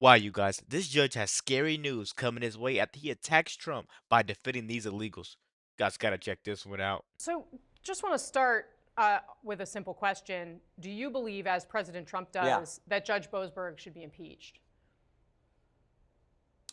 Wow, you guys, this judge has scary news coming his way after he attacks Trump by defending these illegals. Guys, gotta check this one out. So, just want to start with a simple question. Do you believe, as President Trump Yeah. does, that Judge Boasberg should be impeached?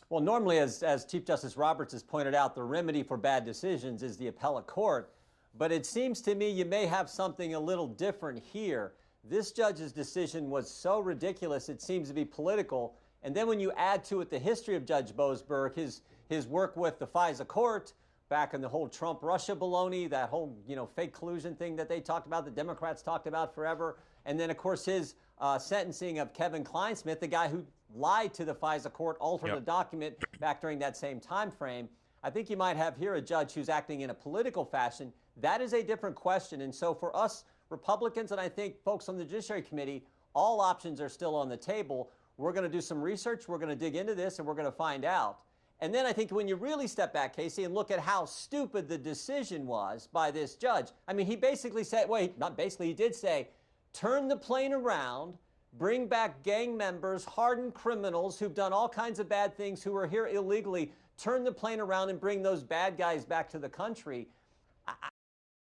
Well, normally, as Chief Justice Roberts has pointed out, the remedy for bad decisions is the appellate court. But it seems to me you may have something a little different here. This judge's decision was so ridiculous, it seems to be political. And then when you add to it the history of Judge Boasberg, his work with the FISA court, back in the whole Trump-Russia baloney, that whole fake collusion thing that they talked about, the Democrats talked about forever. And then, of course, his sentencing of Kevin Kleinsmith, the guy who lied to the FISA court, altered a Yep. document back during that same time frame. I think you might have here a judge who's acting in a political fashion. That is a different question. And so for us Republicans, and I think folks on the Judiciary Committee, all options are still on the table. We're going to do some research. We're going to dig into this, and we're going to find out. And then I think when you really step back, Casey, and look at how stupid the decision was by this judge, I mean, he basically said, wait, not basically, he did say, turn the plane around, bring back gang members, hardened criminals who've done all kinds of bad things, who are here illegally, turn the plane around and bring those bad guys back to the country.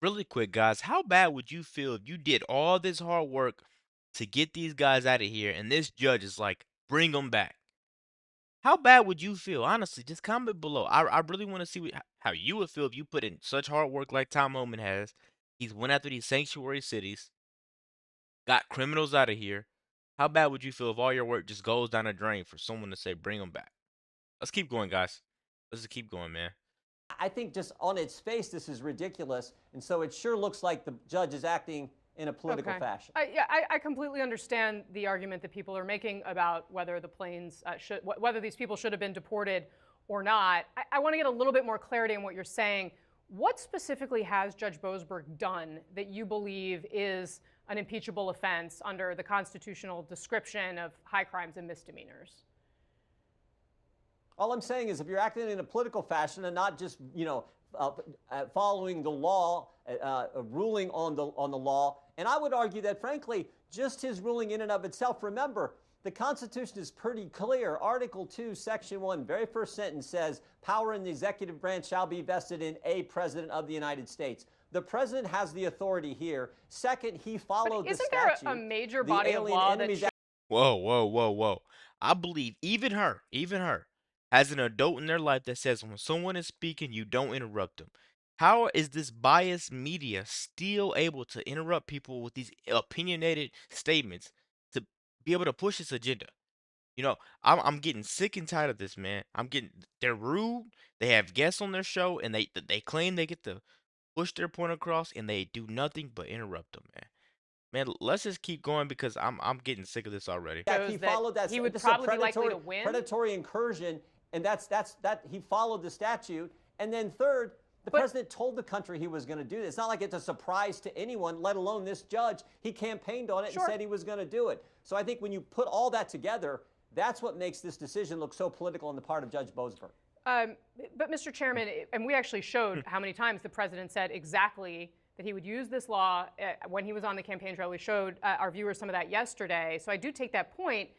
Really quick, guys, how bad would you feel if you did all this hard work to get these guys out of here and this judge is like, bring them back? How bad would you feel? Honestly, just comment below. I really want to see how you would feel if you put in such hard work like Tom Homan has. He's went after these sanctuary cities, got criminals out of here. How bad would you feel if all your work just goes down the drain for someone to say, bring them back? Let's keep going, guys. Let's just keep going, man. I think just on its face, this is ridiculous. And so it sure looks like the judge is acting in a political Okay. fashion. I completely understand the argument that people are making about whether the planes whether these people should have been deported or not. I want to get a little bit more clarity on what you're saying. What specifically has Judge Boasberg done that you believe is an impeachable offense under the constitutional description of high crimes and misdemeanors? All I'm saying is if you're acting in a political fashion and not just, following the law, ruling on the law, and I would argue that, frankly, just his ruling in and of itself, remember, the Constitution is pretty clear. Article 2, Section 1, very first sentence says, power in the executive branch shall be vested in a president of the United States. The president has the authority here. Second, he followed the Isn't statute. there a major The body of Alien law Enemies that Act. Whoa, whoa, whoa, whoa. I believe even her, has an adult in their life that says when someone is speaking, you don't interrupt them. How is this biased media still able to interrupt people with these opinionated statements to be able to push its agenda? I'm getting sick and tired of this, man. They're rude. They have guests on their show, and they claim they get to push their point across, and they do nothing but interrupt them, man. Man, let's just keep going because I'm getting sick of this already. He shows that followed that. he would This is a probably be likely to win? predatory incursion, and that he followed the statute. And then third, the But president told the country he was going to do this. It's not like it's a surprise to anyone, let alone this judge. He campaigned on it and sure. said he was going to do it. So I think when you put all that together, that's what makes this decision look so political on the part of Judge Boasberg. But Mr. Chairman, and we actually showed how many times the president said exactly that he would use this law when he was on the campaign trail. We showed our viewers some of that yesterday. So I do take that point.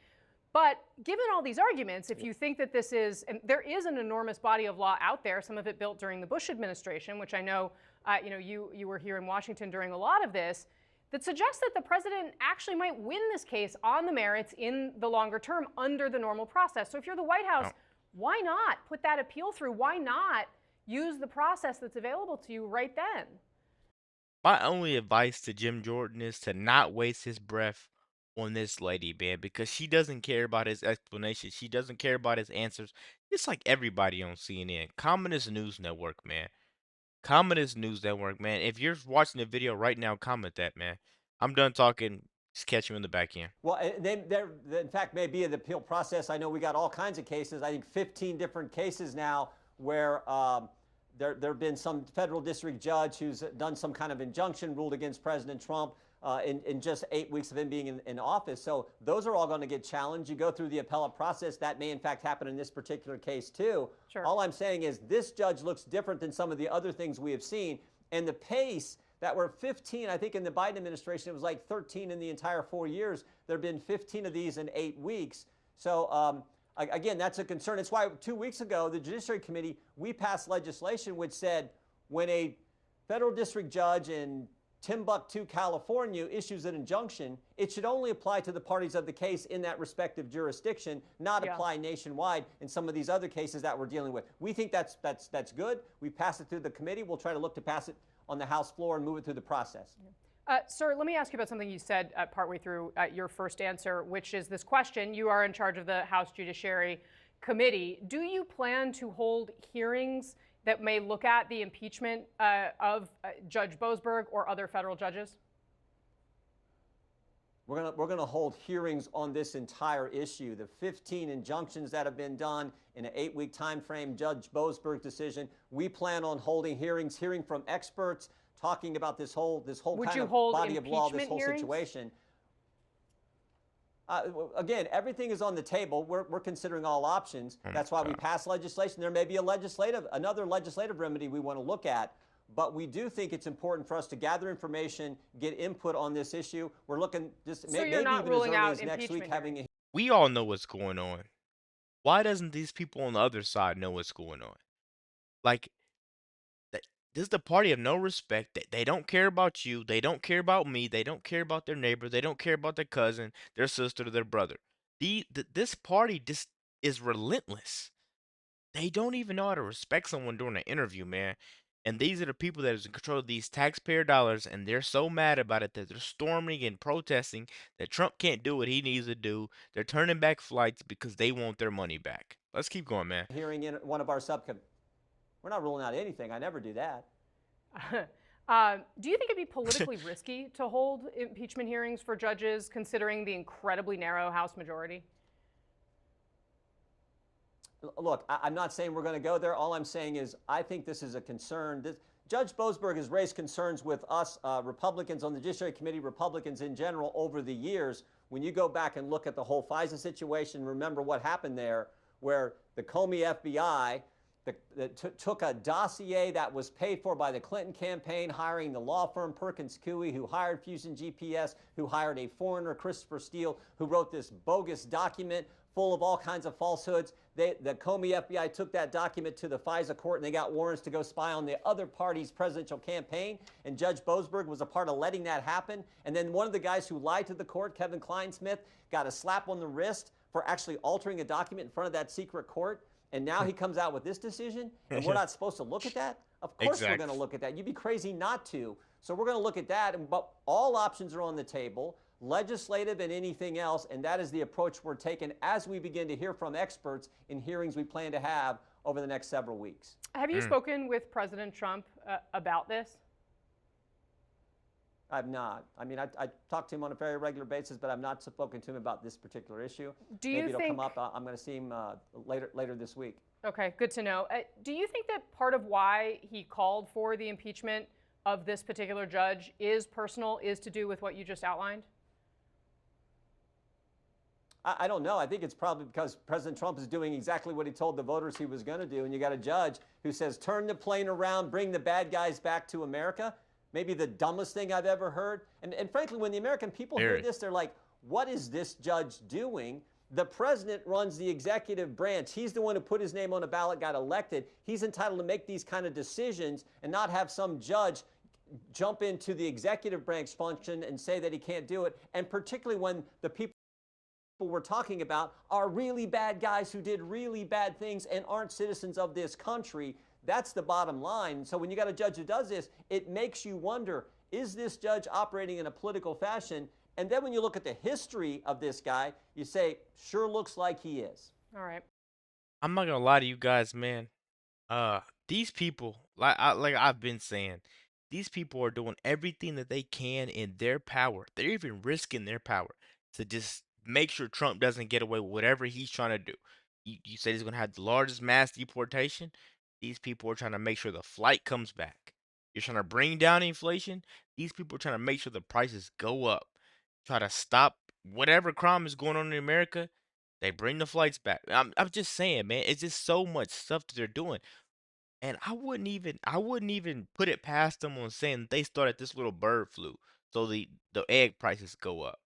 But given all these arguments, if you think that this is, and there is an enormous body of law out there, some of it built during the Bush administration, which I know, you were here in Washington during a lot of this, that suggests that the president actually might win this case on the merits in the longer term under the normal process. So if you're the White House, why not put that appeal through? Why not use the process that's available to you right then? My only advice to Jim Jordan is to not waste his breath on this lady, man, because she doesn't care about his explanation. She doesn't care about his answers. It's like everybody on CNN. Communist News Network, man. Communist News Network, man. If you're watching the video right now, comment that, man. I'm done talking. Just catch you in the back end. Well, there, in fact, may be an appeal process. I know we got all kinds of cases. I think 15 different cases now where there have been some federal district judge who's done some kind of injunction, ruled against President Trump in just 8 weeks of him being in office. So those are all going to get challenged. You go through the appellate process. That may, in fact, happen in this particular case, too. Sure. All I'm saying is this judge looks different than some of the other things we have seen. And the pace that were 15, I think in the Biden administration, it was like 13 in the entire 4 years. There have been 15 of these in 8 weeks. So again, that's a concern. It's why 2 weeks ago, the Judiciary Committee, we passed legislation which said when a federal district judge in Timbuktu, California issues an injunction, it should only apply to the parties of the case in that respective jurisdiction, not apply nationwide in some of these other cases that we're dealing with. We think that's good. We passed it through the committee. We'll try to look to pass it on the House floor and move it through the process. Sir, let me ask you about something you said partway through your first answer, which is this question. You are in charge of the House Judiciary Committee. Do you plan to hold hearings that may look at the impeachment of Judge Boasberg or other federal judges? We're gonna hold hearings on this entire issue. The 15 injunctions that have been done in an 8-week time frame, Judge Boasberg's decision. We plan on holding hearings, hearing from experts, talking about this whole kind of body of law, this whole situation. Again, everything is on the table. We're considering all options. That's why we passed legislation. There may be another legislative remedy we want to look at, but we do think it's important for us to gather information, get input on this issue. We're looking just maybe even as early as next week having a. We all know what's going on. Why doesn't these people on the other side know what's going on? Like, this is the party of no respect. They don't care about you. They don't care about me. They don't care about their neighbor. They don't care about their cousin, their sister, their brother. This party just is relentless. They don't even know how to respect someone during an interview, man. And these are the people that is in control of these taxpayer dollars, and they're so mad about it that they're storming and protesting that Trump can't do what he needs to do. They're turning back flights because they want their money back. Let's keep going, man. Hearing in one of our subcommittees. We're not ruling out anything. I never do that. Do you think it'd be politically risky to hold impeachment hearings for judges, considering the incredibly narrow House majority? Look, I'm not saying we're going to go there. All I'm saying is I think this is a concern. Judge Boasberg has raised concerns with us Republicans on the Judiciary Committee, Republicans in general, over the years. When you go back and look at the whole FISA situation, remember what happened there, where the Comey FBI took a dossier that was paid for by the Clinton campaign, hiring the law firm Perkins Coie, who hired Fusion GPS, who hired a foreigner, Christopher Steele, who wrote this bogus document full of all kinds of falsehoods. The Comey FBI took that document to the FISA court, and they got warrants to go spy on the other party's presidential campaign. And Judge Boasberg was a part of letting that happen. And then one of the guys who lied to the court, Kevin Kleinsmith, got a slap on the wrist for actually altering a document in front of that secret court. And now he comes out with this decision, and we're not supposed to look at that? Of course we're going to look at that. You'd be crazy not to. So we're going to look at that, but all options are on the table, legislative and anything else, and that is the approach we're taking as we begin to hear from experts in hearings we plan to have over the next several weeks. Have you spoken with President Trump about this? I've not. I mean, I talk to him on a very regular basis, but I've not spoken to him about this particular issue. Maybe it'll come up. I'm going to see him later this week. Okay, good to know. Do you think that part of why he called for the impeachment of this particular judge is personal, is to do with what you just outlined? I don't know. I think it's probably because President Trump is doing exactly what he told the voters he was going to do. And you got a judge who says, turn the plane around, bring the bad guys back to America. Maybe the dumbest thing I've ever heard. And frankly, when the American people hear this, they're like, what is this judge doing? The president runs the executive branch. He's the one who put his name on a ballot, got elected. He's entitled to make these kind of decisions and not have some judge jump into the executive branch function and say that he can't do it. And particularly when the people we're talking about are really bad guys who did really bad things and aren't citizens of this country. That's the bottom line. So when you got a judge who does this, it makes you wonder, is this judge operating in a political fashion? And then when you look at the history of this guy, you say, sure looks like he is. All right. I'm not gonna lie to you guys, man. These people, like I've been saying, these people are doing everything that they can in their power. They're even risking their power to just make sure Trump doesn't get away with whatever he's trying to do. You said he's gonna have the largest mass deportation. These people are trying to make sure the flight comes back. You're trying to bring down inflation. These people are trying to make sure the prices go up. Try to stop whatever crime is going on in America. They bring the flights back. I'm just saying, man, it's just so much stuff that they're doing. And I wouldn't even put it past them on saying they started this little bird flu, so the egg prices go up.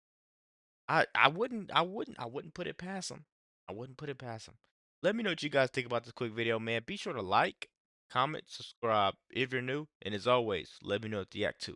I wouldn't put it past them. I wouldn't put it past him. Let me know what you guys think about this quick video, man. Be sure to like, comment, subscribe if you're new, and as always, let me know what you act to.